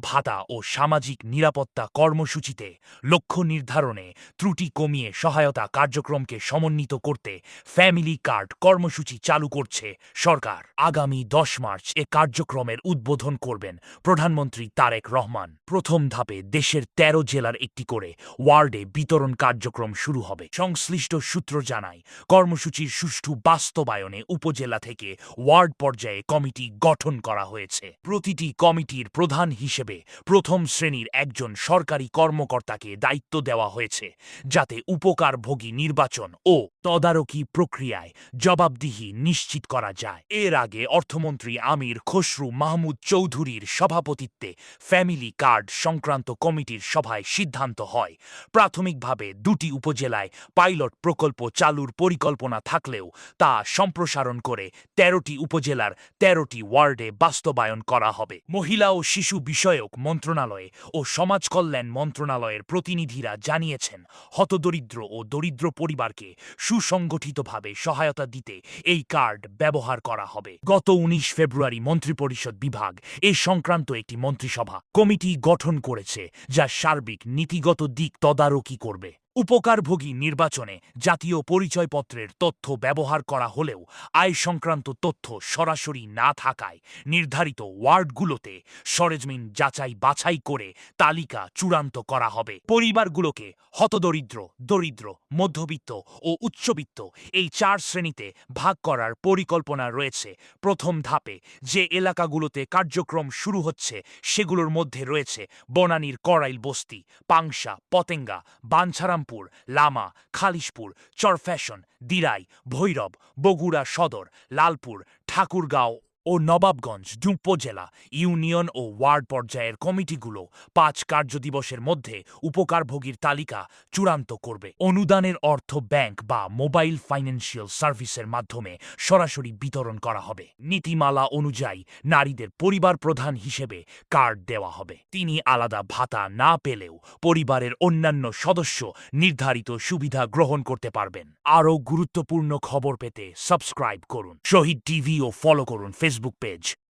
ভাতা ও সামাজিক নিরাপত্তা কর্মসূচিতে লক্ষ্য নির্ধারণে ত্রুটি কমিয়ে সহায়তা কার্যক্রমকে সমন্বিত করতে ফ্যামিলি কার্ড কর্মসূচি চালু করছে সরকার। আগামী 10 মার্চ এ কার্যক্রমের উদ্বোধন করবেন প্রধানমন্ত্রী তারেক রহমান। প্রথম ধাপে দেশের 13 জেলার একটি করে ওয়ার্ডে বিতরণ কার্যক্রম শুরু হবে। সংশ্লিষ্ট সূত্র জানায়, কর্মসূচির সুষ্ঠু বাস্তবায়নে উপজেলা থেকে ওয়ার্ড পর্যায়ে কমিটি গঠন করা হয়েছে। প্রতিটি কমিটির প্রধান হিসেবে প্রথম শ্রেণীর একজন সরকারি কর্মকর্তাকে দায়িত্ব দেওয়া হয়েছে, যাতে উপকারভোগী নির্বাচন ও তদারকি প্রক্রিয়ায় জবাবদিহি নিশ্চিত করা যায়। এর আগে অর্থমন্ত্রী আমির খসরু মাহমুদ চৌধুরীর সভাপতিত্বে ফ্যামিলি কার্ড সংক্রান্ত কমিটির সভায় সিদ্ধান্ত হয়, প্রাথমিকভাবে 2টি উপজেলায় পাইলট প্রকল্প চালুর পরিকল্পনা থাকলেও তা সম্প্রসারণ করে 13টি উপজেলার 13টি ওয়ার্ডে বাস্তবায়ন করা হবে। মহিলা ও শিশু বিষয়ক মন্ত্রণালয়ে ও সমাজ কল্যাণ মন্ত্রণালয়ের প্রতিনিধিরা জানিয়েছেন, হতদরিদ্র ও দরিদ্র পরিবারকে সুসংগঠিতভাবে সহায়তা দিতে এই কার্ড ব্যবহার করা হবে। গত 19 ফেব্রুয়ারি মন্ত্রিপরিষদ বিভাগ এ সংক্রান্ত একটি মন্ত্রিসভা কমিটি গঠন করেছে, যা সার্বিক নীতিগত দিক তদারকি করবে। উপকারভোগী নির্বাচনে জাতীয় পরিচয়পত্রের তথ্য ব্যবহার করা হলেও আয় সংক্রান্ত তথ্য সরাসরি না থাকায় নির্ধারিত ওয়ার্ডগুলোতে সরেজমিন যাচাই বাছাই করে তালিকা চূড়ান্ত করা হবে। পরিবারগুলোকে হতদরিদ্র, দরিদ্র, মধ্যবিত্ত ও উচ্চবিত্ত এই 4 শ্রেণীতে ভাগ করার পরিকল্পনা রয়েছে। প্রথম ধাপে যে এলাকাগুলোতে কার্যক্রম শুরু হচ্ছে সেগুলোর মধ্যে রয়েছে বনানীর করাইল বস্তি, পাংশা, পতেঙ্গা, বাঞ্ছারামপুর, লামা, খালিশপুর, চরফ্যাশন, দিরাই, ভৈরব, বগুড়া সদর, লালপুর, ঠাকুরগাঁও ও নবাবগঞ্জ উপজেলা। ইউনিয়ন ও ওয়ার্ড পর্যায়ের কমিটিগুলো 5 কার্যদিবসের মধ্যে উপকারভোগীর তালিকা চূড়ান্ত করবে। অনুদানের অর্থ ব্যাংক বা মোবাইল ফাইন্যান্সিয়াল সার্ভিসের মাধ্যমে সরাসরি বিতরণ করা হবে। নীতিমালা অনুযায়ী নারীদের পরিবার প্রধান হিসেবে কার্ড দেওয়া হবে। তিনি আলাদা ভাতা না পেলেও পরিবারের অন্যান্য সদস্য নির্ধারিত সুবিধা গ্রহণ করতে পারবেন। আরও গুরুত্বপূর্ণ খবর পেতে সাবস্ক্রাইব করুন শহীদ টিভি ও ফলো করুন ফেসবুক পেজ।